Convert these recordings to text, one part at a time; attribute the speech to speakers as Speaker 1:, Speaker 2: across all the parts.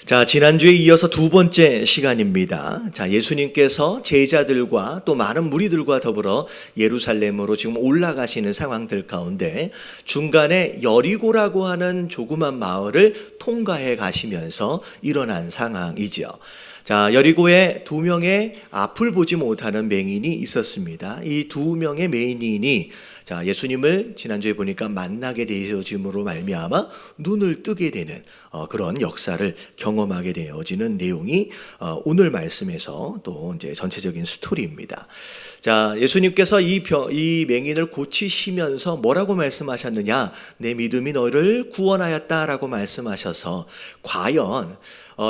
Speaker 1: 자, 지난주에 이어서 두 번째 시간입니다. 자, 예수님께서 제자들과 또 많은 무리들과 더불어 예루살렘으로 지금 올라가시는 상황들 가운데 중간에 여리고라고 하는 조그만 마을을 통과해 가시면서 일어난 상황이죠. 자, 여리고에 두 명의 앞을 보지 못하는 맹인이 있었습니다. 이 두 명의 맹인이 자, 예수님을 지난주에 보니까 만나게 되어짐으로 말미암아 눈을 뜨게 되는 그런 역사를 경험하게 되어지는 내용이 오늘 말씀에서 또 이제 전체적인 스토리입니다. 자, 예수님께서 이 맹인을 고치시면서 뭐라고 말씀하셨느냐? 내 믿음이 너를 구원하였다라고 말씀하셔서 과연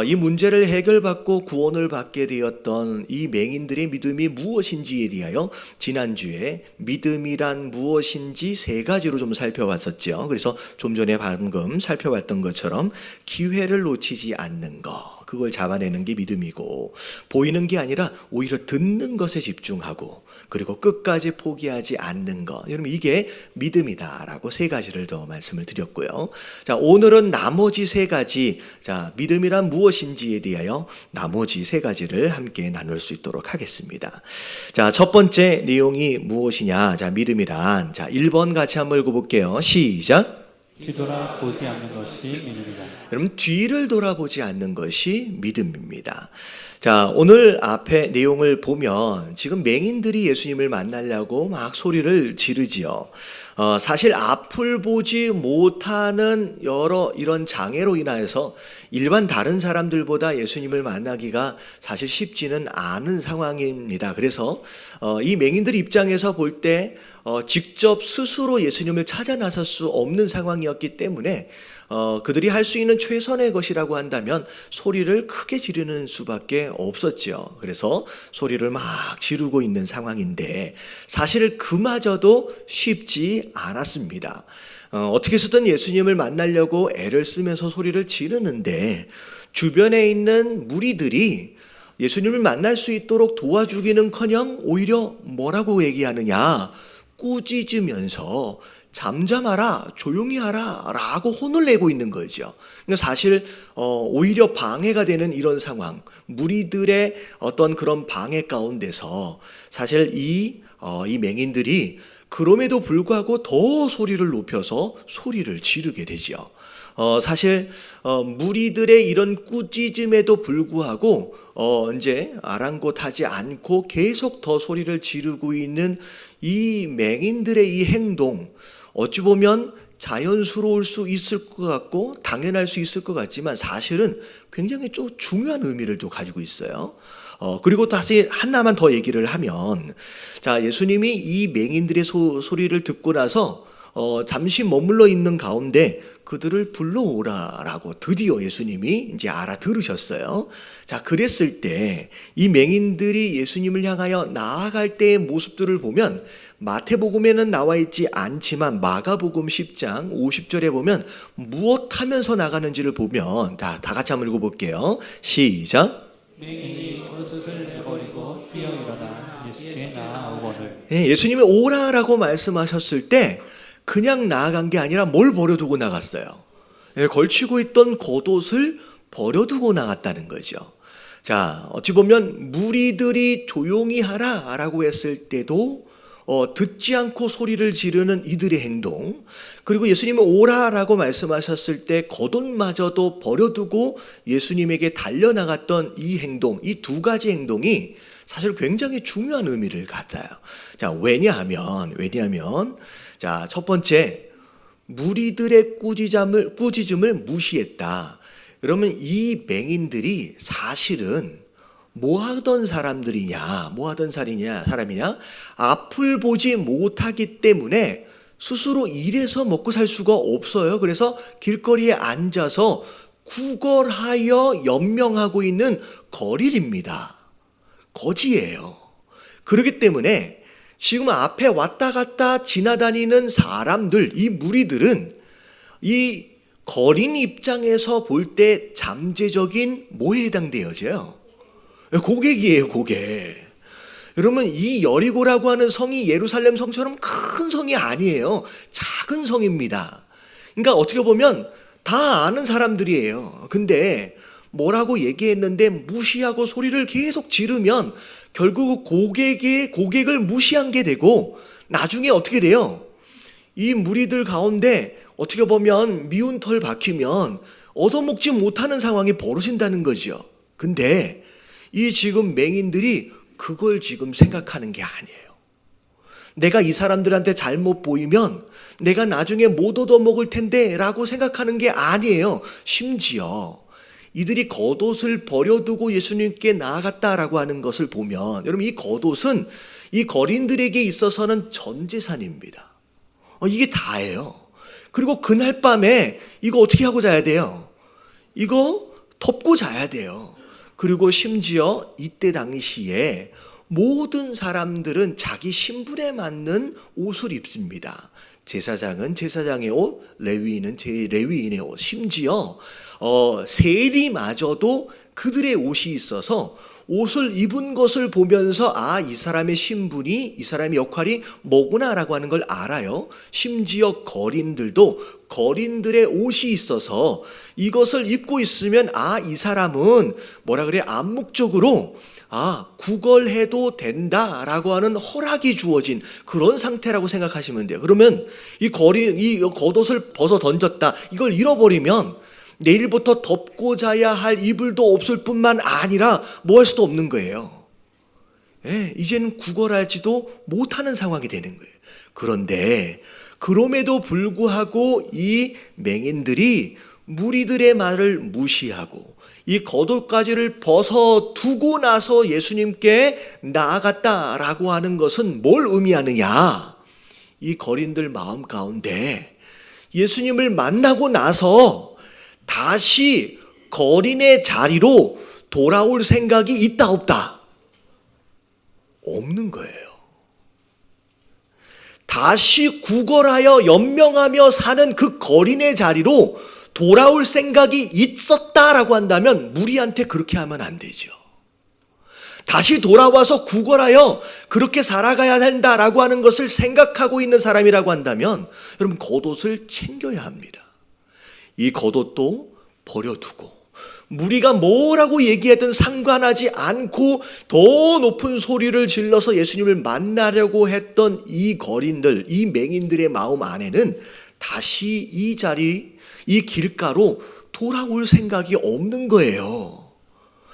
Speaker 1: 이 문제를 해결받고 구원을 받게 되었던 이 맹인들의 믿음이 무엇인지에 대하여 지난주에 믿음이란 무엇인지 세 가지로 좀 살펴봤었죠. 그래서 좀 전에 방금 살펴봤던 것처럼 기회를 놓치지 않는 것, 그걸 잡아내는 게 믿음이고, 보이는 게 아니라 오히려 듣는 것에 집중하고, 그리고 끝까지 포기하지 않는 것, 여러분 이게 믿음이다라고 세 가지를 더 말씀을 드렸고요. 자, 오늘은 나머지 세 가지, 자, 믿음이란 무엇인지에 대하여 나머지 세 가지를 함께 나눌 수 있도록 하겠습니다. 자, 첫 번째 내용이 무엇이냐? 자, 믿음이란, 자, 1번 같이 한번 읽어볼게요. 시작.
Speaker 2: 뒤돌아보지 않는 것이 믿음이다.
Speaker 1: 여러분, 뒤를 돌아보지 않는 것이 믿음입니다. 자, 오늘 앞에 내용을 보면 지금 맹인들이 예수님을 만나려고 막 소리를 지르지요. 사실 앞을 보지 못하는 여러 이런 장애로 인하여서 일반 다른 사람들보다 예수님을 만나기가 사실 쉽지는 않은 상황입니다. 그래서 이 맹인들 입장에서 볼 때 직접 스스로 예수님을 찾아 나설 수 없는 상황이었기 때문에 그들이 할 수 있는 최선의 것이라고 한다면 소리를 크게 지르는 수밖에 없었죠. 그래서 소리를 막 지르고 있는 상황인데 사실 그마저도 쉽지 않았습니다. 어떻게 해서든 예수님을 만나려고 애를 쓰면서 소리를 지르는데 주변에 있는 무리들이 예수님을 만날 수 있도록 도와주기는커녕 오히려 뭐라고 얘기하느냐? 꾸짖으면서 잠잠하라, 조용히 하라 라고 혼을 내고 있는 거죠. 사실 오히려 방해가 되는 이런 상황, 무리들의 어떤 그런 방해 가운데서 사실 이 맹인들이 그럼에도 불구하고 더 소리를 높여서 소리를 지르게 되죠. 사실 무리들의 이런 꾸짖음에도 불구하고 이제 아랑곳하지 않고 계속 더 소리를 지르고 있는 이 맹인들의 이 행동, 어찌 보면 자연스러울 수 있을 것 같고 당연할 수 있을 것 같지만 사실은 굉장히 좀 중요한 의미를 또 가지고 있어요. 그리고 다시 하나만 더 얘기를 하면, 자, 예수님이 이 맹인들의 소리를 듣고 나서 잠시 머물러 있는 가운데 그들을 불러오라라고 드디어 예수님이 이제 알아들으셨어요. 자, 그랬을 때 이 맹인들이 예수님을 향하여 나아갈 때의 모습들을 보면 마태복음에는 나와 있지 않지만 마가복음 10장 50절에 보면 무엇 하면서 나가는지를 보면, 자, 다 같이 한번 읽어볼게요. 시작.
Speaker 2: 맹인이 겉옷을 내버리고 뛰어 일어나 예수께 나아오거늘.
Speaker 1: 예수님이 오라라고 말씀하셨을 때 그냥 나아간 게 아니라 뭘 버려두고 나갔어요? 걸치고 있던 겉옷을 버려두고 나갔다는 거죠. 자, 어찌 보면 무리들이 조용히 하라라고 했을 때도 듣지 않고 소리를 지르는 이들의 행동, 그리고 예수님은 오라라고 말씀하셨을 때 겉옷마저도 버려두고 예수님에게 달려나갔던 이 행동, 이 두 가지 행동이 사실 굉장히 중요한 의미를 갖아요. 자, 왜냐하면 자, 첫 번째, 무리들의 꾸짖음을 무시했다. 그러면 이 맹인들이 사실은 뭐 하던 사람이냐? 앞을 보지 못하기 때문에 스스로 일해서 먹고 살 수가 없어요. 그래서 길거리에 앉아서 구걸하여 연명하고 있는 거릴입니다. 거지예요. 그렇기 때문에 지금 앞에 왔다 갔다 지나다니는 사람들, 이 무리들은 이 거린 입장에서 볼 때 잠재적인 뭐에 해당되어져요? 고객이에요, 고객. 여러분, 이 여리고라고 하는 성이 예루살렘 성처럼 큰 성이 아니에요. 작은 성입니다. 그러니까 어떻게 보면 다 아는 사람들이에요. 근데 뭐라고 얘기했는데 무시하고 소리를 계속 지르면 결국 고객을 무시한 게 되고 나중에 어떻게 돼요? 이 무리들 가운데 어떻게 보면 미운 털 박히면 얻어먹지 못하는 상황이 벌어진다는 거죠. 근데 이 지금 맹인들이 그걸 지금 생각하는 게 아니에요. 내가 이 사람들한테 잘못 보이면 내가 나중에 못 얻어먹을 텐데 라고 생각하는 게 아니에요. 심지어 이들이 겉옷을 버려두고 예수님께 나아갔다라고 하는 것을 보면 여러분 이 겉옷은 이 거린들에게 있어서는 전 재산입니다. 이게 다예요. 그리고 그날 밤에 이거 어떻게 하고 자야 돼요? 이거 덮고 자야 돼요. 그리고 심지어 이때 당시에 모든 사람들은 자기 신분에 맞는 옷을 입습니다. 제사장은 제사장의 옷, 레위인은 레위인의 옷, 심지어 세리마저도 그들의 옷이 있어서 옷을 입은 것을 보면서 이 사람의 신분이, 이 사람의 역할이 뭐구나라고 하는 걸 알아요. 심지어 거린들도 거린들의 옷이 있어서 이것을 입고 있으면 이 사람은 암묵적으로 구걸해도 된다라고 하는 허락이 주어진 그런 상태라고 생각하시면 돼요. 그러면 이 겉옷을 벗어 던졌다, 이걸 잃어버리면 내일부터 덮고 자야 할 이불도 없을 뿐만 아니라 뭐 할 수도 없는 거예요. 이제는 구걸하지도 못하는 상황이 되는 거예요. 그런데 그럼에도 불구하고 이 맹인들이 무리들의 말을 무시하고 이 겉옷가지를 벗어두고 나서 예수님께 나아갔다라고 하는 것은 뭘 의미하느냐? 이 거린들 마음 가운데 예수님을 만나고 나서 다시 거린의 자리로 돌아올 생각이 있다 없다? 없는 거예요. 다시 구걸하여 연명하며 사는 그 거린의 자리로 돌아올 생각이 있었다라고 한다면 무리한테 그렇게 하면 안 되죠. 다시 돌아와서 구걸하여 그렇게 살아가야 된다라고 하는 것을 생각하고 있는 사람이라고 한다면 여러분 겉옷을 챙겨야 합니다. 이 겉옷도 버려두고 무리가 뭐라고 얘기하든 상관하지 않고 더 높은 소리를 질러서 예수님을 만나려고 했던 이 거린들, 이 맹인들의 마음 안에는 다시 이 자리, 이 길가로 돌아올 생각이 없는 거예요.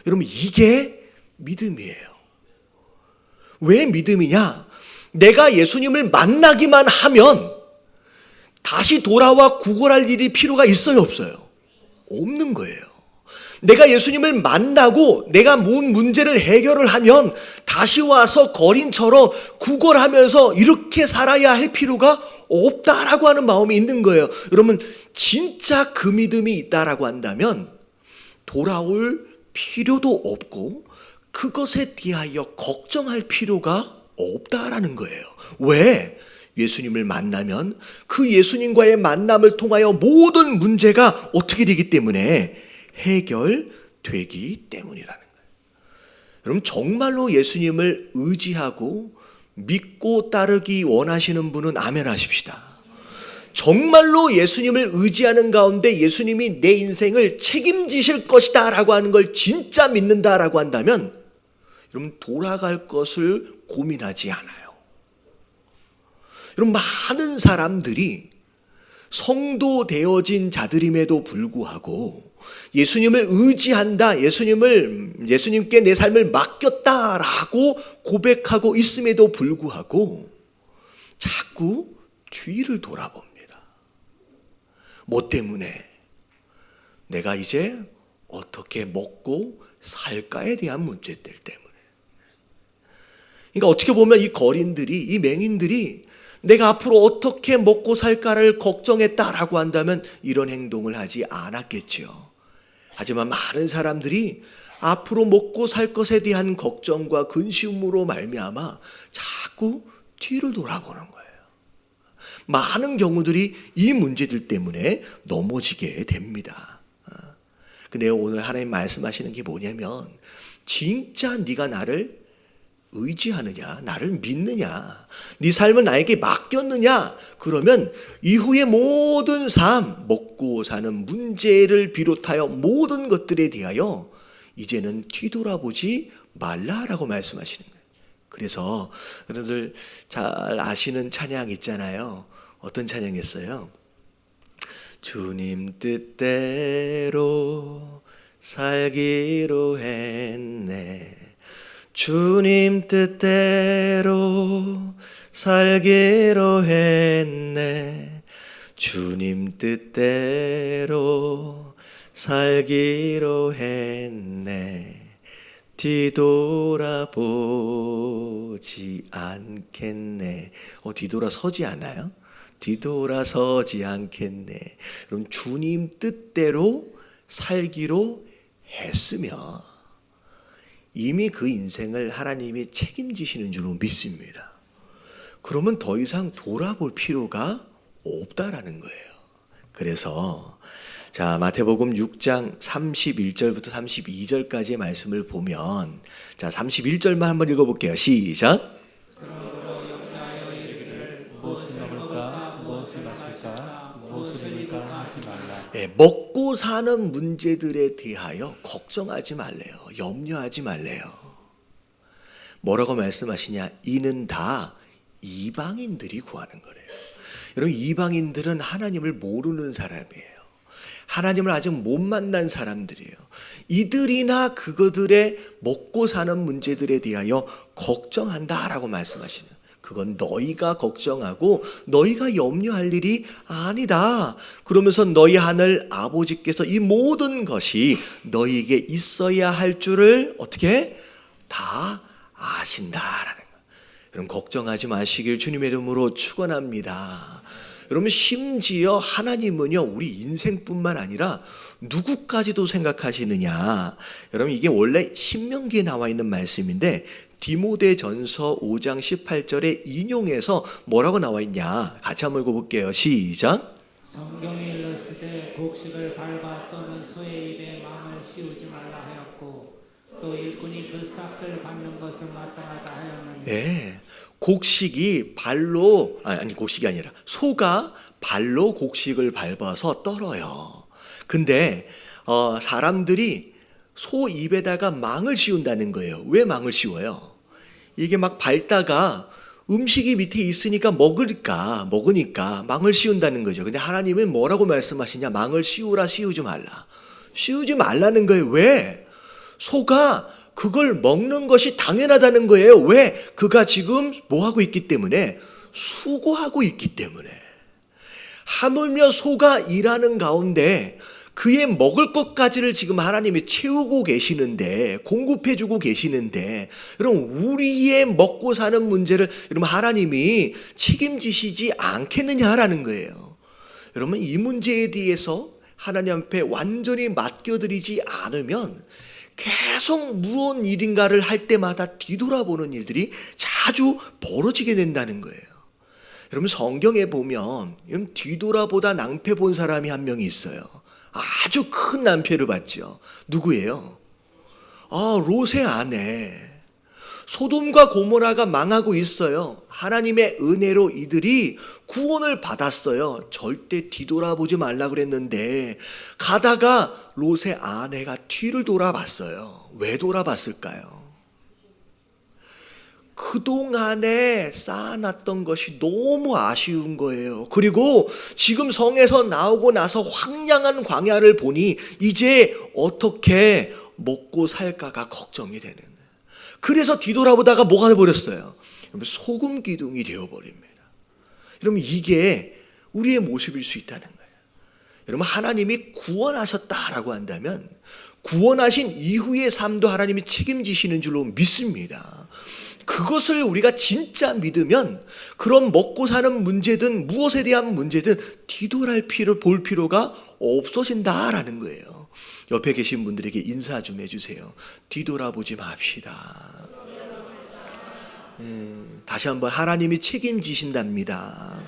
Speaker 1: 여러분 이게 믿음이에요. 왜 믿음이냐? 내가 예수님을 만나기만 하면 다시 돌아와 구걸할 일이 필요가 있어요, 없어요? 없는 거예요. 내가 예수님을 만나고 내가 뭔 문제를 해결을 하면 다시 와서 거린처럼 구걸하면서 이렇게 살아야 할 필요가 없다라고 하는 마음이 있는 거예요. 여러분 진짜 그 믿음이 있다라고 한다면 돌아올 필요도 없고 그것에 대하여 걱정할 필요가 없다라는 거예요. 왜? 예수님을 만나면 그 예수님과의 만남을 통하여 모든 문제가 어떻게 되기 때문에 해결되기 때문이라는 거예요. 여러분 정말로 예수님을 의지하고 믿고 따르기 원하시는 분은 아멘 하십시다. 정말로 예수님을 의지하는 가운데 예수님이 내 인생을 책임지실 것이다 라고 하는 걸 진짜 믿는다라고 한다면 여러분 돌아갈 것을 고민하지 않아요. 여러분 많은 사람들이 성도 되어진 자들임에도 불구하고 예수님을 의지한다, 예수님께 내 삶을 맡겼다라고 고백하고 있음에도 불구하고 자꾸 뒤를 돌아봅니다. 뭐 때문에? 내가 이제 어떻게 먹고 살까에 대한 문제들 때문에. 그러니까 어떻게 보면 이 거린들이, 이 맹인들이 내가 앞으로 어떻게 먹고 살까를 걱정했다라고 한다면 이런 행동을 하지 않았겠지요. 하지만 많은 사람들이 앞으로 먹고 살 것에 대한 걱정과 근심으로 말미암아 자꾸 뒤를 돌아보는 거예요. 많은 경우들이 이 문제들 때문에 넘어지게 됩니다. 근데 오늘 하나님 말씀하시는 게 뭐냐면 진짜 네가 나를 의지하느냐? 나를 믿느냐? 네 삶을 나에게 맡겼느냐? 그러면 이후의 모든 삶, 먹고 사는 문제를 비롯하여 모든 것들에 대하여 이제는 뒤돌아보지 말라라고 말씀하시는 거예요. 그래서 여러분들 잘 아시는 찬양 있잖아요. 어떤 찬양이었어요? 주님 뜻대로 살기로 했네. 주님 뜻대로 살기로 했네. 주님 뜻대로 살기로 했네. 뒤돌아보지 않겠네. 뒤돌아서지 않아요? 뒤돌아서지 않겠네. 그럼 주님 뜻대로 살기로 했으며 이미 그 인생을 하나님이 책임지시는 줄로 믿습니다. 그러면 더 이상 돌아볼 필요가 없다라는 거예요. 그래서 자, 마태복음 6장 31절부터 32절까지의 말씀을 보면, 자, 31절만 한번 읽어볼게요. 시작.
Speaker 2: 무엇을 먹을까, 무엇을 마실까, 무엇을 입을까 하지 말라.
Speaker 1: 네, 먹고 사는 문제들에 대하여 걱정하지 말래요. 염려하지 말래요. 뭐라고 말씀하시냐? 이는 다 이방인들이 구하는 거래요. 여러분, 이방인들은 하나님을 모르는 사람이에요. 하나님을 아직 못 만난 사람들이에요. 이들이나 그거들의 먹고 사는 문제들에 대하여 걱정한다라고 말씀하시는, 그건 너희가 걱정하고 너희가 염려할 일이 아니다. 그러면서 너희 하늘 아버지께서 이 모든 것이 너희에게 있어야 할 줄을 어떻게 다 아신다라는 거예요. 여러분, 걱정하지 마시길 주님의 이름으로 축원합니다. 여러분, 심지어 하나님은요, 우리 인생뿐만 아니라 누구까지도 생각하시느냐. 여러분, 이게 원래 신명기에 나와 있는 말씀인데 디모데전서 5장 18절에 인용해서 뭐라고 나와 있냐. 같이 한번 읽어볼게요. 시작.
Speaker 3: 성경에 일렀으되 곡식을 밟아 또는 소의 입에 마음을 씌우지 말라 하였고 또 일꾼이 그 싹을 밟는 것을 마땅하다 하였느니.
Speaker 1: 네. 곡식이 발로, 아니 곡식이 아니라 소가 발로 곡식을 밟아서 떨어요. 근데 사람들이 소 입에다가 망을 씌운다는 거예요. 왜 망을 씌워요? 이게 막 밟다가 음식이 밑에 있으니까 먹으니까 망을 씌운다는 거죠. 근데 하나님은 뭐라고 말씀하시냐? 망을 씌우라, 씌우지 말라. 씌우지 말라는 거예요. 왜? 소가 그걸 먹는 것이 당연하다는 거예요. 왜? 그가 지금 뭐 하고 있기 때문에? 수고하고 있기 때문에. 하물며 소가 일하는 가운데 그의 먹을 것까지를 지금 하나님이 채우고 계시는데, 공급해주고 계시는데, 여러분, 우리의 먹고 사는 문제를 여러분 하나님이 책임지시지 않겠느냐라는 거예요. 여러분, 이 문제에 대해서 하나님 앞에 완전히 맡겨드리지 않으면 계속 무언 일인가를 할 때마다 뒤돌아보는 일들이 자주 벌어지게 된다는 거예요. 여러분, 성경에 보면 뒤돌아보다 낭패 본 사람이 한 명이 있어요. 아주 큰 낭패를 봤죠. 누구예요? 롯의 아내. 소돔과 고모라가 망하고 있어요. 하나님의 은혜로 이들이 구원을 받았어요. 절대 뒤돌아보지 말라 그랬는데 가다가 롯의 아내가 뒤를 돌아봤어요. 왜 돌아봤을까요? 그동안에 쌓아놨던 것이 너무 아쉬운 거예요. 그리고 지금 성에서 나오고 나서 황량한 광야를 보니 이제 어떻게 먹고 살까가 걱정이 되는 거예요. 그래서 뒤돌아보다가 뭐가 되어버렸어요? 소금 기둥이 되어버립니다. 여러분, 이게 우리의 모습일 수 있다는 거예요. 여러분, 하나님이 구원하셨다라고 한다면 구원하신 이후의 삶도 하나님이 책임지시는 줄로 믿습니다. 그것을 우리가 진짜 믿으면 그런 먹고 사는 문제든 무엇에 대한 문제든 볼 필요가 없어진다라는 거예요. 옆에 계신 분들에게 인사 좀 해주세요. 뒤돌아보지 맙시다. 다시 한번 하나님이 책임지신답니다.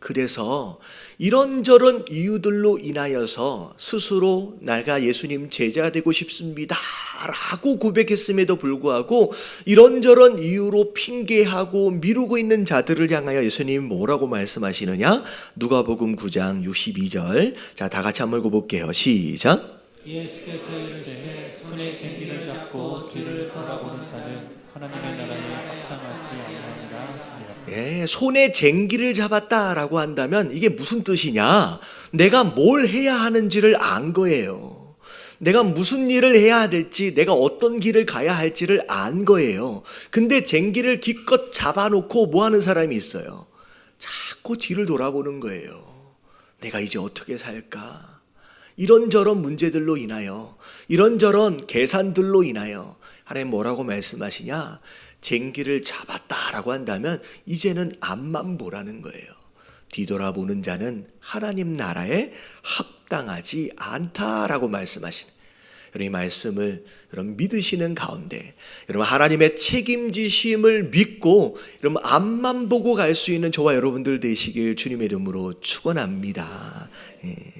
Speaker 1: 그래서 이런저런 이유들로 인하여서 스스로 내가 예수님 제자 되고 싶습니다 라고 고백했음에도 불구하고 이런저런 이유로 핑계하고 미루고 있는 자들을 향하여 예수님이 뭐라고 말씀하시느냐? 누가복음 9장 62절. 자, 다 같이 한번 읽어볼게요. 시작.
Speaker 3: 예수께서 이르시되
Speaker 2: 손에 쟁기를 잡고 뒤를 돌아보는 자는 하나님의 나라에 합당하지 아니하니라 하시니라.
Speaker 1: 예, 손에 쟁기를 잡았다라고 한다면 이게 무슨 뜻이냐? 내가 뭘 해야 하는지를 안 거예요. 내가 무슨 일을 해야 될지, 내가 어떤 길을 가야 할지를 안 거예요. 근데 쟁기를 기껏 잡아놓고 뭐 하는 사람이 있어요? 자꾸 뒤를 돌아보는 거예요. 내가 이제 어떻게 살까? 이런저런 문제들로 인하여, 이런저런 계산들로 인하여 하나님 뭐라고 말씀하시냐? 쟁기를 잡았다라고 한다면 이제는 앞만 보라는 거예요. 뒤돌아보는 자는 하나님 나라에 합당하지 않다라고 말씀하시는, 여러분 이 말씀을 여러분 믿으시는 가운데 여러분 하나님의 책임지심을 믿고 여러분 앞만 보고 갈 수 있는 저와 여러분들 되시길 주님의 이름으로 축원합니다.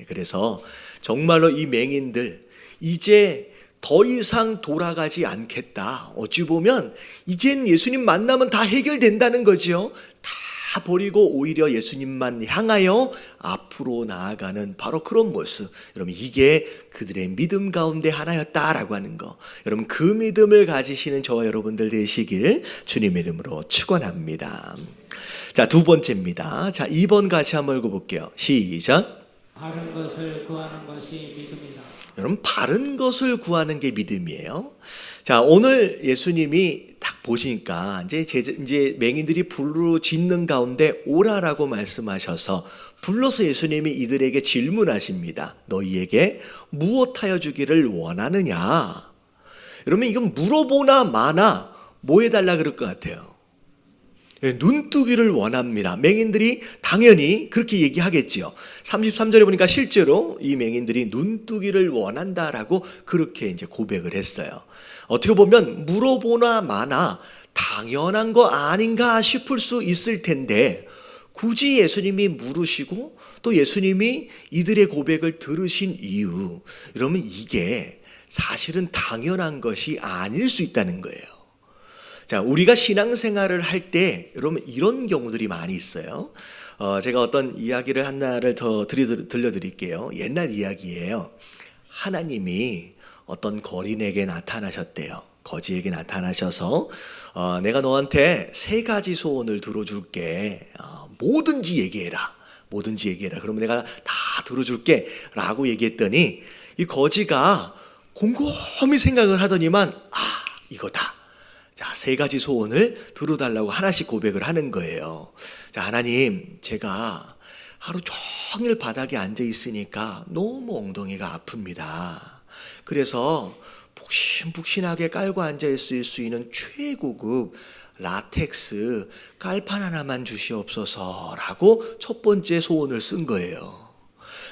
Speaker 1: 그래서 정말로 이 맹인들 이제 더 이상 돌아가지 않겠다. 어찌 보면 이젠 예수님 만나면 다 해결된다는 거지요. 다 버리고 오히려 예수님만 향하여 앞으로 나아가는 바로 그런 모습. 여러분 이게 그들의 믿음 가운데 하나였다라고 하는 거. 여러분 그 믿음을 가지시는 저와 여러분들 되시길 주님의 이름으로 축원합니다. 자, 두 번째입니다. 자, 2번 같이 한번 읽어볼게요. 시작.
Speaker 3: 바른 것을 구하는 것이 믿음이다.
Speaker 1: 여러분 바른 것을 구하는 게 믿음이에요. 자, 오늘 예수님이 딱 보시니까 이제 맹인들이 부르짖는 가운데 오라라고 말씀하셔서 불러서 예수님이 이들에게 질문하십니다. 너희에게 무엇하여 주기를 원하느냐? 여러분 이건 물어보나 마나 뭐 해달라 그럴 것 같아요? 눈뜨기를 원합니다. 맹인들이 당연히 그렇게 얘기하겠지요. 33절에 보니까 실제로 이 맹인들이 눈뜨기를 원한다라고 그렇게 이제 고백을 했어요. 어떻게 보면 물어보나 마나 당연한 거 아닌가 싶을 수 있을 텐데 굳이 예수님이 물으시고 또 예수님이 이들의 고백을 들으신 이유, 여러분 이게 사실은 당연한 것이 아닐 수 있다는 거예요. 자, 우리가 신앙생활을 할 때 여러분 이런 경우들이 많이 있어요. 제가 어떤 이야기를 하나를 더 들려드릴게요. 옛날 이야기예요. 하나님이 어떤 거린에게 나타나셨대요. 거지에게 나타나셔서 내가 너한테 3가지 소원을 들어줄게. 뭐든지 얘기해라. 뭐든지 얘기해라. 그러면 내가 다 들어줄게 라고 얘기했더니 이 거지가 곰곰이 생각을 하더니만 이거다. 자, 3가지 소원을 들어달라고 하나씩 고백을 하는 거예요. 자, 하나님, 제가 하루 종일 바닥에 앉아 있으니까 너무 엉덩이가 아픕니다. 그래서 푹신푹신하게 깔고 앉아 있을 수 있는 최고급 라텍스 깔판 하나만 주시옵소서라고 첫 번째 소원을 쓴 거예요.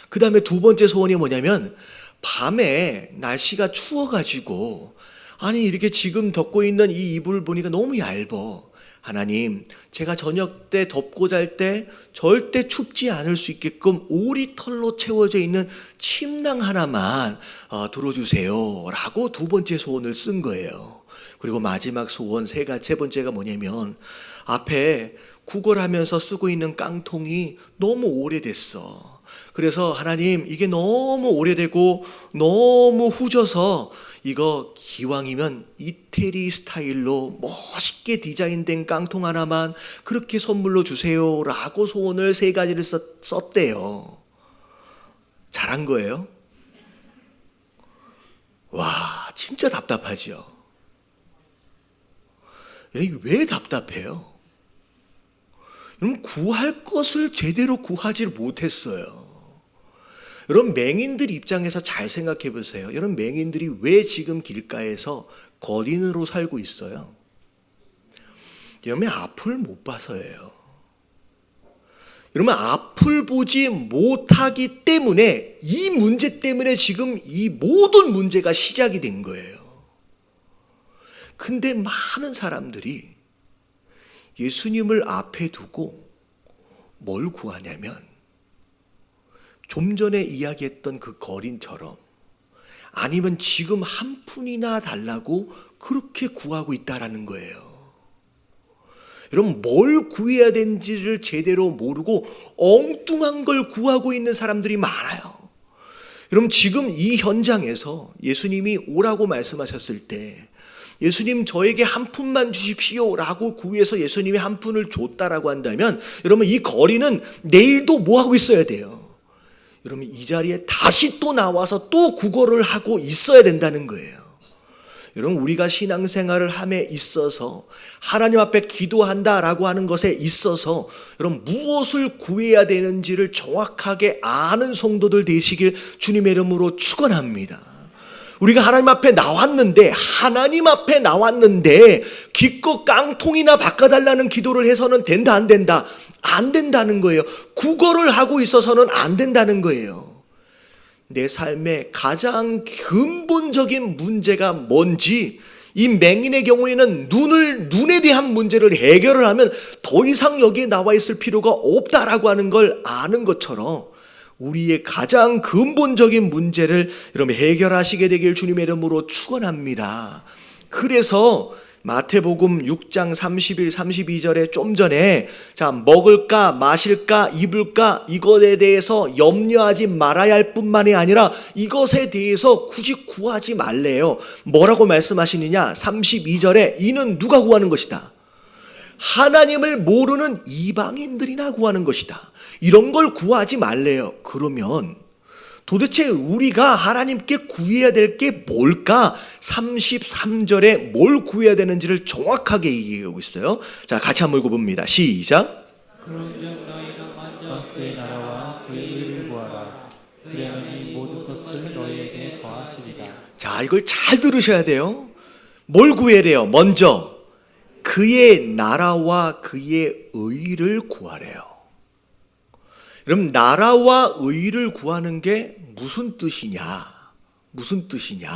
Speaker 1: 그 다음에 두 번째 소원이 뭐냐면 밤에 날씨가 추워가지고 아니 이렇게 지금 덮고 있는 이 이불을 보니까 너무 얇어. 하나님, 제가 저녁 때 덮고 잘 때 절대 춥지 않을 수 있게끔 오리털로 채워져 있는 침낭 하나만 들어주세요 라고 두 번째 소원을 쓴 거예요. 그리고 마지막 소원 세 번째가 뭐냐면 앞에 구걸하면서 쓰고 있는 깡통이 너무 오래됐어. 그래서 하나님 이게 너무 오래되고 너무 후져서 이거 기왕이면 이태리 스타일로 멋있게 디자인된 깡통 하나만 그렇게 선물로 주세요 라고 소원을 3가지를 썼대요. 잘한 거예요? 와, 진짜 답답하죠. 이게 왜 답답해요? 여러분 구할 것을 제대로 구하지 못했어요. 여러분 맹인들 입장에서 잘 생각해 보세요. 여러분 맹인들이 왜 지금 길가에서 거린으로 살고 있어요? 여러분 앞을 못 봐서예요. 여러분 앞을 보지 못하기 때문에 이 문제 때문에 지금 이 모든 문제가 시작이 된 거예요. 근데 많은 사람들이 예수님을 앞에 두고 뭘 구하냐면 좀 전에 이야기했던 그 거린처럼 아니면 지금 한 푼이나 달라고 그렇게 구하고 있다라는 거예요. 여러분, 뭘 구해야 되는지를 제대로 모르고 엉뚱한 걸 구하고 있는 사람들이 많아요. 여러분, 지금 이 현장에서 예수님이 오라고 말씀하셨을 때 예수님 저에게 한 푼만 주십시오 라고 구해서 예수님이 한 푼을 줬다라고 한다면 여러분, 이 거리는 내일도 뭐 하고 있어야 돼요? 여러분, 이 자리에 다시 또 나와서 또 구걸을 하고 있어야 된다는 거예요. 여러분, 우리가 신앙생활을 함에 있어서 하나님 앞에 기도한다라고 하는 것에 있어서 여러분, 무엇을 구해야 되는지를 정확하게 아는 성도들 되시길 주님의 이름으로 축원합니다. 우리가 하나님 앞에 나왔는데 기껏 깡통이나 바꿔달라는 기도를 해서는 된다 안 된다? 안 된다는 거예요. 구걸을 하고 있어서는 안 된다는 거예요. 내 삶의 가장 근본적인 문제가 뭔지, 이 맹인의 경우에는 눈에 대한 문제를 해결을 하면 더 이상 여기에 나와 있을 필요가 없다라고 하는 걸 아는 것처럼 우리의 가장 근본적인 문제를 여러분 해결하시게 되길 주님의 이름으로 축원합니다. 그래서 마태복음 6장 31, 32절에 좀 전에 먹을까 마실까 입을까 이것에 대해서 염려하지 말아야 할 뿐만이 아니라 이것에 대해서 굳이 구하지 말래요. 뭐라고 말씀하시느냐? 32절에 이는 누가 구하는 것이다? 하나님을 모르는 이방인들이나 구하는 것이다. 이런 걸 구하지 말래요. 그러면 도대체 우리가 하나님께 구해야 될 게 뭘까? 33절에 뭘 구해야 되는지를 정확하게 얘기하고 있어요. 자, 같이 한번 읽어봅니다. 시작.
Speaker 3: 그런즉 너희가 먼저
Speaker 2: 그의 나라와 그의 의를 구하라. 그리하면 이 모든 것을 너희에게 더하시리라.
Speaker 1: 자, 이걸 잘 들으셔야 돼요. 뭘 구해야 돼요? 먼저 그의 나라와 그의 의를 구하래요. 여러분, 나라와 의를 구하는 게 무슨 뜻이냐? 무슨 뜻이냐?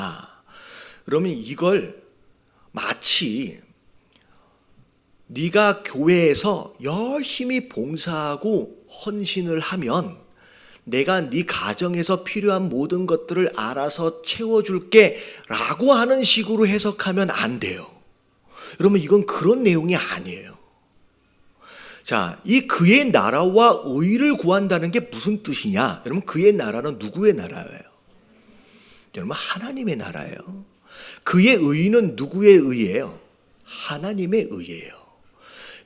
Speaker 1: 그러면 이걸 마치 네가 교회에서 열심히 봉사하고 헌신을 하면 내가 네 가정에서 필요한 모든 것들을 알아서 채워줄게 라고 하는 식으로 해석하면 안 돼요. 여러분, 이건 그런 내용이 아니에요. 자, 이 그의 나라와 의를 구한다는 게 무슨 뜻이냐? 여러분, 그의 나라는 누구의 나라예요? 여러분, 하나님의 나라예요. 그의 의는 누구의 의예요? 하나님의 의예요.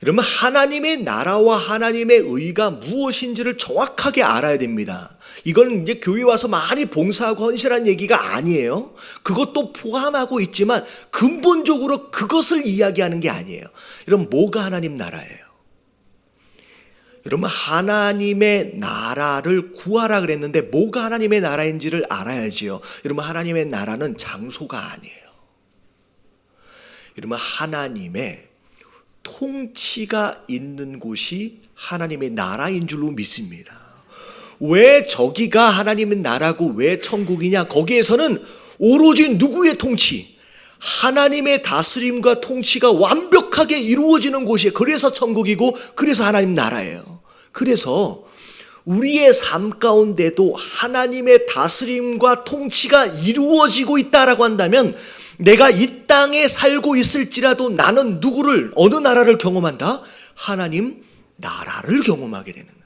Speaker 1: 여러분, 하나님의 나라와 하나님의 의가 무엇인지를 정확하게 알아야 됩니다. 이건 이제 교회 와서 많이 봉사하고 헌신한 얘기가 아니에요. 그것도 포함하고 있지만 근본적으로 그것을 이야기하는 게 아니에요. 여러분, 뭐가 하나님 나라예요? 여러분, 하나님의 나라를 구하라 그랬는데 뭐가 하나님의 나라인지를 알아야지요. 여러분, 하나님의 나라는 장소가 아니에요. 여러분, 하나님의 통치가 있는 곳이 하나님의 나라인 줄로 믿습니다. 왜 저기가 하나님의 나라고 왜 천국이냐? 거기에서는 오로지 누구의 통치? 하나님의 다스림과 통치가 완벽하게 이루어지는 곳이에요. 그래서 천국이고 그래서 하나님 나라예요. 그래서 우리의 삶 가운데도 하나님의 다스림과 통치가 이루어지고 있다라고 한다면 내가 이 땅에 살고 있을지라도 나는 누구를, 어느 나라를 경험한다? 하나님 나라를 경험하게 되는 거예요.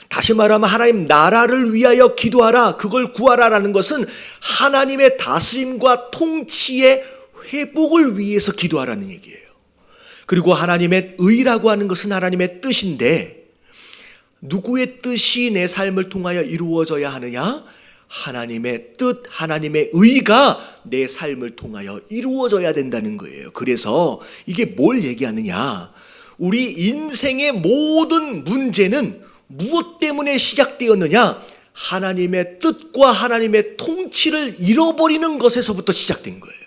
Speaker 1: 다시 말하면 하나님 나라를 위하여 기도하라, 그걸 구하라라는 것은 하나님의 다스림과 통치의 회복을 위해서 기도하라는 얘기예요. 그리고 하나님의 의라고 하는 것은 하나님의 뜻인데 누구의 뜻이 내 삶을 통하여 이루어져야 하느냐? 하나님의 뜻, 하나님의 의가 내 삶을 통하여 이루어져야 된다는 거예요. 그래서 이게 뭘 얘기하느냐? 우리 인생의 모든 문제는 무엇 때문에 시작되었느냐? 하나님의 뜻과 하나님의 통치를 잃어버리는 것에서부터 시작된 거예요.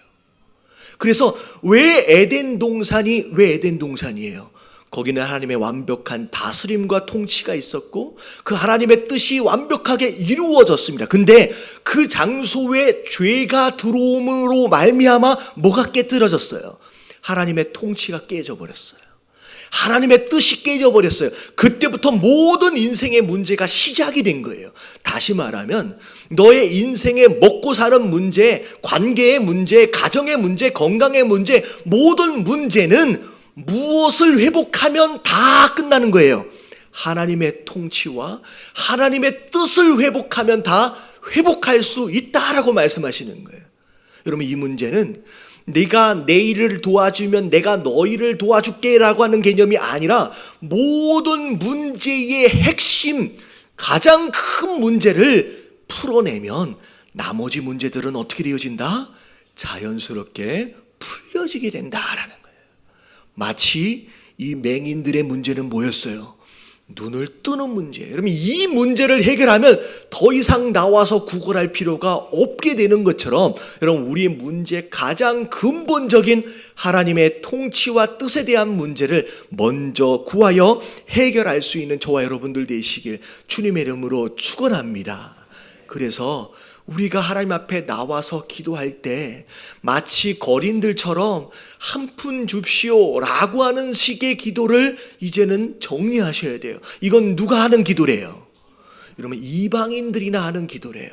Speaker 1: 그래서 왜 에덴 동산이에요? 거기는 하나님의 완벽한 다스림과 통치가 있었고 그 하나님의 뜻이 완벽하게 이루어졌습니다. 근데 그 장소에 죄가 들어옴으로 말미암아 뭐가 깨뜨려졌어요? 하나님의 통치가 깨져버렸어요. 하나님의 뜻이 깨져버렸어요. 그때부터 모든 인생의 문제가 시작이 된 거예요. 다시 말하면 너의 인생의 먹고 사는 문제, 관계의 문제, 가정의 문제, 건강의 문제, 모든 문제는 무엇을 회복하면 다 끝나는 거예요. 하나님의 통치와 하나님의 뜻을 회복하면 다 회복할 수 있다라고 말씀하시는 거예요. 여러분, 이 문제는 네가 내 일을 도와주면 내가 너희를 도와줄게라고 하는 개념이 아니라 모든 문제의 핵심, 가장 큰 문제를 풀어내면 나머지 문제들은 어떻게 되어진다? 자연스럽게 풀려지게 된다라는 거예요. 마치 이 맹인들의 문제는 뭐였어요? 눈을 뜨는 문제. 여러분, 이 문제를 해결하면 더 이상 나와서 구걸할 필요가 없게 되는 것처럼, 여러분, 우리의 문제, 가장 근본적인 하나님의 통치와 뜻에 대한 문제를 먼저 구하여 해결할 수 있는 저와 여러분들 되시길 주님의 이름으로 축원합니다. 그래서 우리가 하나님 앞에 나와서 기도할 때 마치 거린들처럼 한 푼 줍시오 라고 하는 식의 기도를 이제는 정리하셔야 돼요. 이건 누가 하는 기도래요? 여러분, 이방인들이나 하는 기도래요.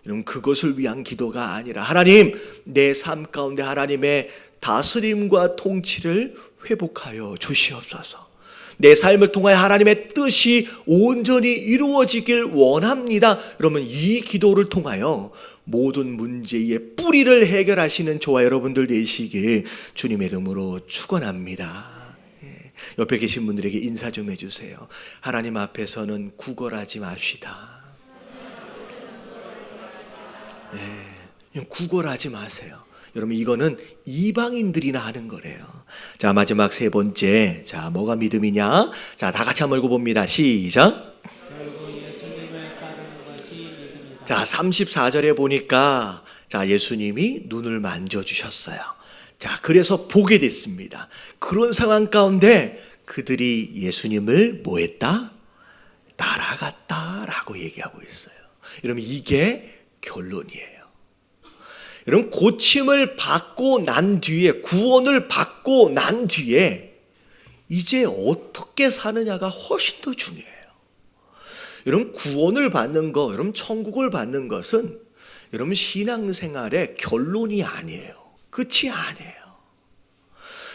Speaker 1: 여러분, 그것을 위한 기도가 아니라 하나님, 내 삶 가운데 하나님의 다스림과 통치를 회복하여 주시옵소서. 내 삶을 통하여 하나님의 뜻이 온전히 이루어지길 원합니다. 그러면 이 기도를 통하여 모든 문제의 뿌리를 해결하시는 저와 여러분들 되시길 주님의 이름으로 축원합니다. 옆에 계신 분들에게 인사 좀 해주세요. 하나님 앞에서는 구걸하지 맙시다. 구걸하지 마세요. 여러분, 이거는 이방인들이나 하는 거래요. 자, 마지막 세 번째. 자, 뭐가 믿음이냐? 자, 다 같이 한번 읽어봅니다. 시작.
Speaker 3: 결국 예수님을 따르는 것이 믿음이다.
Speaker 1: 자, 34절에 보니까 자, 예수님이 눈을 만져주셨어요. 자, 그래서 보게 됐습니다. 그런 상황 가운데 그들이 예수님을 뭐 했다? 따라갔다라고 얘기하고 있어요. 여러분, 이게 결론이에요. 여러분, 고침을 받고 난 뒤에, 구원을 받고 난 뒤에 이제 어떻게 사느냐가 훨씬 더 중요해요. 여러분, 구원을 받는 거, 여러분, 천국을 받는 것은 여러분 신앙생활의 결론이 아니에요. 끝이 아니에요.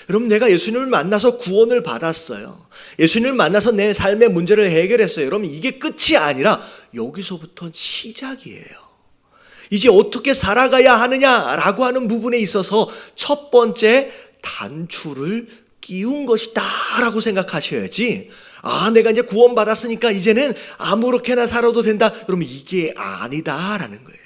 Speaker 1: 여러분, 내가 예수님을 만나서 구원을 받았어요. 예수님을 만나서 내 삶의 문제를 해결했어요. 여러분, 이게 끝이 아니라 여기서부터는 시작이에요. 이제 어떻게 살아가야 하느냐라고 하는 부분에 있어서 첫 번째 단추를 끼운 것이다 라고 생각하셔야지, 아, 내가 이제 구원받았으니까 이제는 아무렇게나 살아도 된다. 그러면 이게 아니다라는 거예요.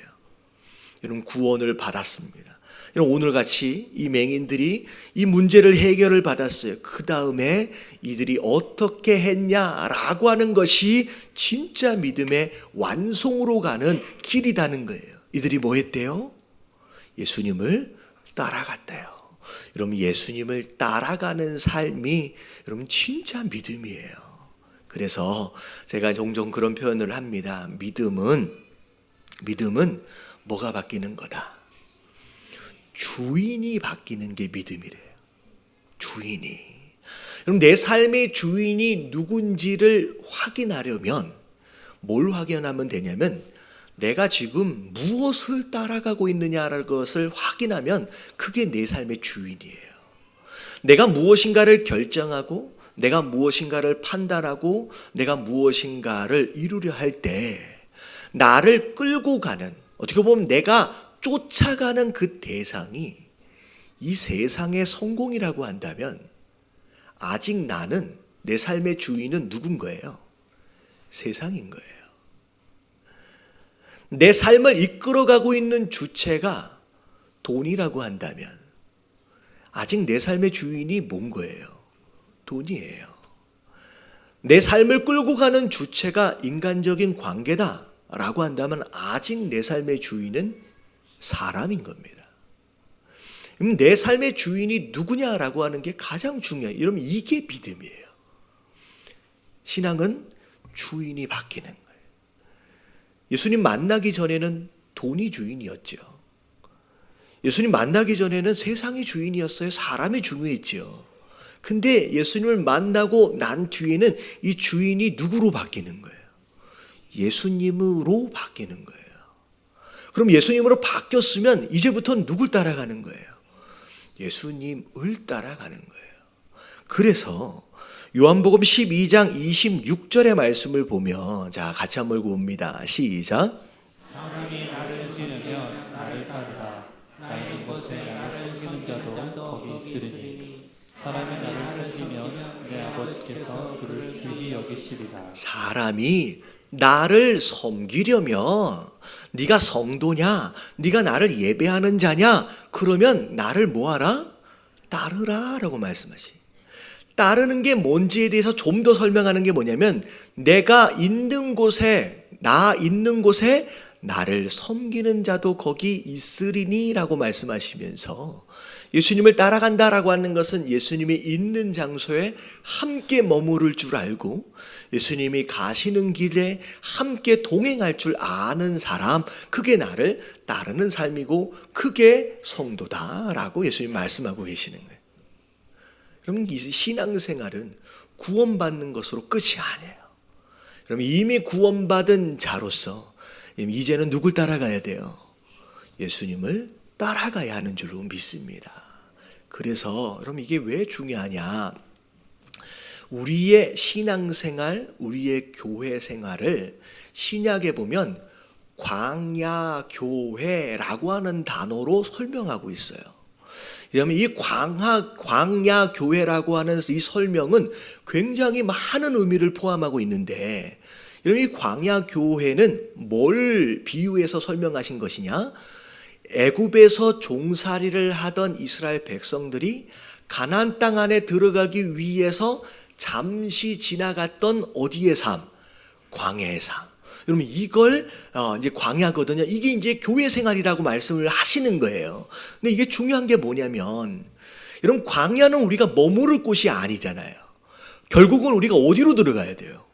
Speaker 1: 여러분, 구원을 받았습니다. 여러분, 오늘같이 이 맹인들이 이 문제를 해결을 받았어요. 그 다음에 이들이 어떻게 했냐라고 하는 것이 진짜 믿음의 완성으로 가는 길이라는 거예요. 이들이 뭐 했대요? 예수님을 따라갔대요. 여러분, 예수님을 따라가는 삶이 여러분 진짜 믿음이에요. 그래서 제가 종종 그런 표현을 합니다. 믿음은 뭐가 바뀌는 거다? 주인이 바뀌는 게 믿음이래요. 주인이. 그럼 내 삶의 주인이 누군지를 확인하려면 뭘 확인하면 되냐면, 내가 지금 무엇을 따라가고 있느냐라는 것을 확인하면 그게 내 삶의 주인이에요. 내가 무엇인가를 결정하고, 내가 무엇인가를 판단하고, 내가 무엇인가를 이루려 할 때 나를 끌고 가는, 어떻게 보면 내가 쫓아가는 그 대상이 이 세상의 성공이라고 한다면, 아직 나는, 내 삶의 주인은 누군 거예요? 세상인 거예요. 내 삶을 이끌어가고 있는 주체가 돈이라고 한다면 아직 내 삶의 주인이 뭔 거예요? 돈이에요. 내 삶을 끌고 가는 주체가 인간적인 관계다라고 한다면 아직 내 삶의 주인은 사람인 겁니다. 그럼 내 삶의 주인이 누구냐라고 하는 게 가장 중요해요. 여러분, 이게 믿음이에요. 신앙은 주인이 바뀌는 거예요. 예수님 만나기 전에는 돈이 주인이었죠. 예수님 만나기 전에는 세상의 주인이었어요. 사람이 중요했죠. 근데 예수님을 만나고 난 뒤에는 이 주인이 누구로 바뀌는 거예요? 예수님으로 바뀌는 거예요. 그럼 예수님으로 바뀌었으면 이제부터는 누굴 따라가는 거예요? 예수님을 따라가는 거예요. 그래서 요한복음 12장 26절의 말씀을 보면, 자, 같이 한번 봅니다. 시작.
Speaker 3: 사람이 나를
Speaker 2: 숨기려면 나를 따르라. 나 있는 곳에 나를 숨기는 자도 거기 있으리니 사람이 나를 숨기면 내 아버지께서 그를 귀히 여기시리라.
Speaker 1: 사람이 나를 섬기려면, 네가 성도냐, 네가 나를 예배하는 자냐, 그러면 나를 뭐하라? 따르라 라고 말씀하시. 따르는 게 뭔지에 대해서 좀 더 설명하는 게 뭐냐면, 내가 있는 곳에, 나 있는 곳에 나를 섬기는 자도 거기 있으리니 라고 말씀하시면서, 예수님을 따라간다라고 하는 것은 예수님이 있는 장소에 함께 머무를 줄 알고 예수님이 가시는 길에 함께 동행할 줄 아는 사람, 그게 나를 따르는 삶이고 그게 성도다라고 예수님 말씀하고 계시는 거예요. 그러면 이 신앙생활은 구원받는 것으로 끝이 아니에요. 그럼 이미 구원받은 자로서 이제는 누굴 따라가야 돼요? 예수님을 따라가야 하는 줄로 믿습니다. 그래서 여러분 이게 왜 중요하냐? 우리의 신앙생활, 우리의 교회 생활을 신약에 보면 광야교회라고 하는 단어로 설명하고 있어요. 그러면 이 광야교회라고 하는 이 설명은 굉장히 많은 의미를 포함하고 있는데, 여러분 이 광야교회는 뭘 비유해서 설명하신 것이냐? 애굽에서 종살이를 하던 이스라엘 백성들이 가나안 땅 안에 들어가기 위해서 잠시 지나갔던 어디의 삶? 광야의 삶. 여러분 이걸 이제 광야거든요. 이게 이제 교회 생활이라고 말씀을 하시는 거예요. 근데 이게 중요한 게 뭐냐면, 여러분 광야는 우리가 머무를 곳이 아니잖아요. 결국은 우리가 어디로 들어가야 돼요?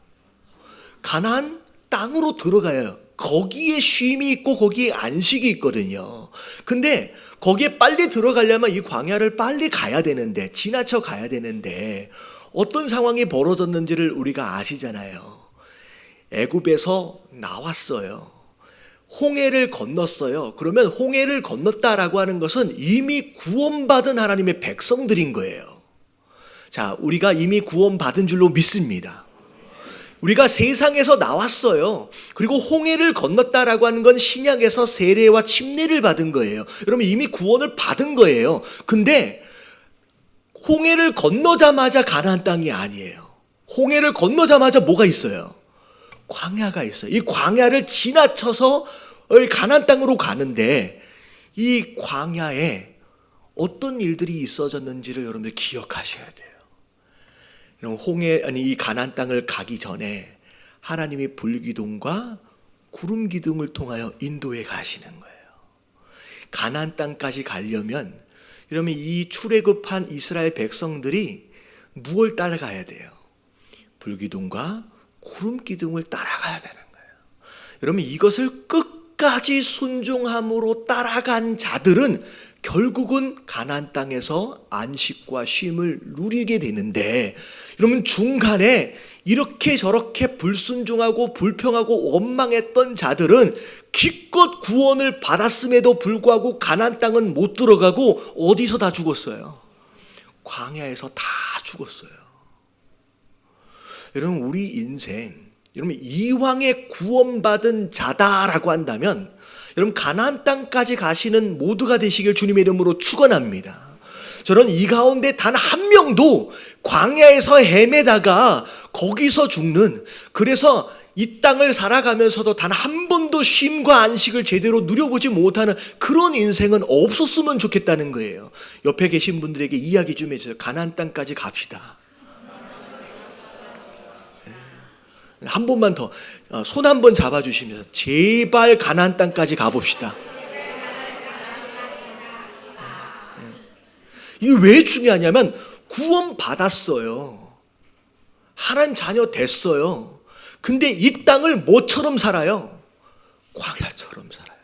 Speaker 1: 가나안 땅으로 들어가요. 거기에 쉼이 있고 거기에 안식이 있거든요. 근데 거기에 빨리 들어가려면 이 광야를 빨리 가야 되는데, 지나쳐 가야 되는데 어떤 상황이 벌어졌는지를 우리가 아시잖아요. 애굽에서 나왔어요. 홍해를 건넜어요. 그러면 홍해를 건넜다라고 하는 것은 이미 구원받은 하나님의 백성들인 거예요. 자, 우리가 이미 구원받은 줄로 믿습니다. 우리가 세상에서 나왔어요. 그리고 홍해를 건넜다라고 하는 건 신약에서 세례와 침례를 받은 거예요. 여러분 이미 구원을 받은 거예요. 근데 홍해를 건너자마자 가나안 땅이 아니에요. 홍해를 건너자마자 뭐가 있어요? 광야가 있어요. 이 광야를 지나쳐서 가나안 땅으로 가는데, 이 광야에 어떤 일들이 있어졌는지를 여러분들 기억하셔야 돼요. 이 가나안 땅을 가기 전에 하나님이 불기둥과 구름 기둥을 통하여 인도해 가시는 거예요. 가나안 땅까지 가려면 여러분 이 출애굽한 이스라엘 백성들이 무엇을 따라가야 돼요? 불기둥과 구름 기둥을 따라가야 되는 거예요. 여러분 이것을 끝까지 순종함으로 따라간 자들은 결국은 가나안 땅에서 안식과 쉼을 누리게 되는데, 여러분 중간에 이렇게 저렇게 불순종하고 불평하고 원망했던 자들은 기껏 구원을 받았음에도 불구하고 가나안 땅은 못 들어가고 어디서 다 죽었어요? 광야에서 다 죽었어요. 여러분 우리 인생, 여러분 이왕에 구원받은 자다라고 한다면 여러분 가나안 땅까지 가시는 모두가 되시길 주님의 이름으로 축원합니다. 저는 이 가운데 단 한 명도 광야에서 헤매다가 거기서 죽는, 그래서 이 땅을 살아가면서도 단 한 번도 쉼과 안식을 제대로 누려보지 못하는 그런 인생은 없었으면 좋겠다는 거예요. 옆에 계신 분들에게 이야기 좀 해주세요. 가나안 땅까지 갑시다. 한 번만 더 손 한 번 잡아주시면서 제발 가나안 땅까지 가봅시다. 이게 왜 중요하냐면 구원 받았어요. 하나님 자녀 됐어요. 근데 이 땅을 뭐처럼 살아요? 광야처럼 살아요.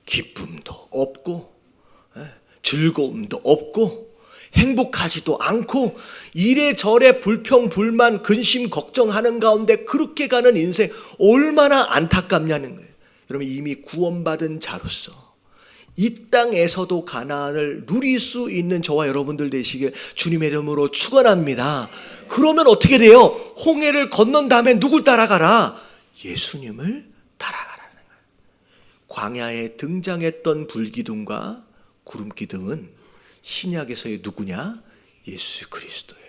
Speaker 1: 기쁨도 없고 즐거움도 없고 행복하지도 않고 이래저래 불평, 불만, 근심, 걱정하는 가운데 그렇게 가는 인생 얼마나 안타깝냐는 거예요. 여러분, 이미 구원받은 자로서 이 땅에서도 가나안을 누릴 수 있는 저와 여러분들 되시길 주님의 이름으로 축원합니다. 그러면 어떻게 돼요? 홍해를 건넌 다음에 누굴 따라가라? 예수님을 따라가라는 거예요. 광야에 등장했던 불기둥과 구름기둥은 신약에서의 누구냐? 예수 그리스도예요.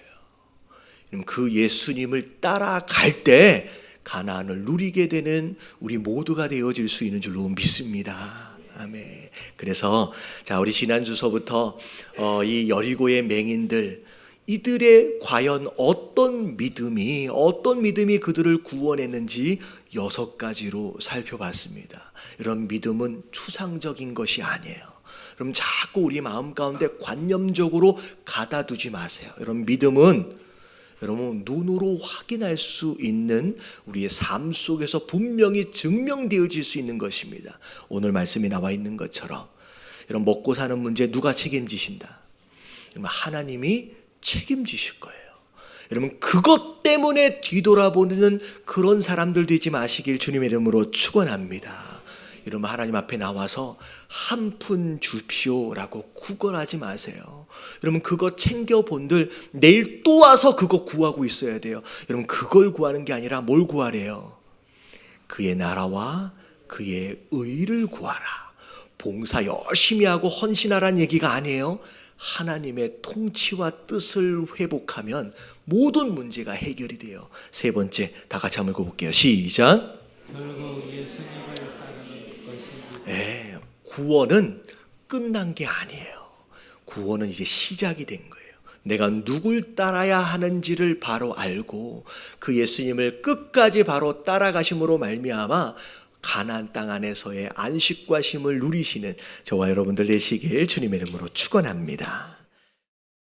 Speaker 1: 그 예수님을 따라갈 때 가나안을 누리게 되는 우리 모두가 되어질 수 있는 줄로 믿습니다. 아멘. 그래서 자, 우리 지난 주서부터 이 여리고의 맹인들, 이들의 과연 어떤 믿음이 그들을 구원했는지 6가지로 살펴봤습니다. 이런 믿음은 추상적인 것이 아니에요. 그럼 자꾸 우리 마음 가운데 관념적으로 가다두지 마세요. 이런 믿음은 여러분 눈으로 확인할 수 있는 우리의 삶 속에서 분명히 증명되어질 수 있는 것입니다. 오늘 말씀이 나와 있는 것처럼 여러분 먹고 사는 문제 누가 책임지신다? 여러분 하나님이 책임지실 거예요. 여러분 그것 때문에 뒤돌아보는 그런 사람들 되지 마시길 주님의 이름으로 축원합니다. 여러분 하나님 앞에 나와서 한 푼 줍시오라고 구걸하지 마세요. 여러분 그거 챙겨본들 내일 또 와서 그거 구하고 있어야 돼요. 여러분 그걸 구하는 게 아니라 뭘 구하래요? 그의 나라와 그의 의를 구하라. 봉사 열심히 하고 헌신하라는 얘기가 아니에요. 하나님의 통치와 뜻을 회복하면 모든 문제가 해결이 돼요. 3번째 다 같이 한번 읽어볼게요. 시작.
Speaker 3: 결국 예수님을 따르는 것입니다.
Speaker 1: 네, 구원은 끝난 게 아니에요. 구원은 이제 시작이 된 거예요. 내가 누굴 따라야 하는지를 바로 알고 그 예수님을 끝까지 바로 따라가심으로 말미암아 가나안 땅 안에서의 안식과 쉼을 누리시는 저와 여러분들 되시길 주님의 이름으로 축원합니다.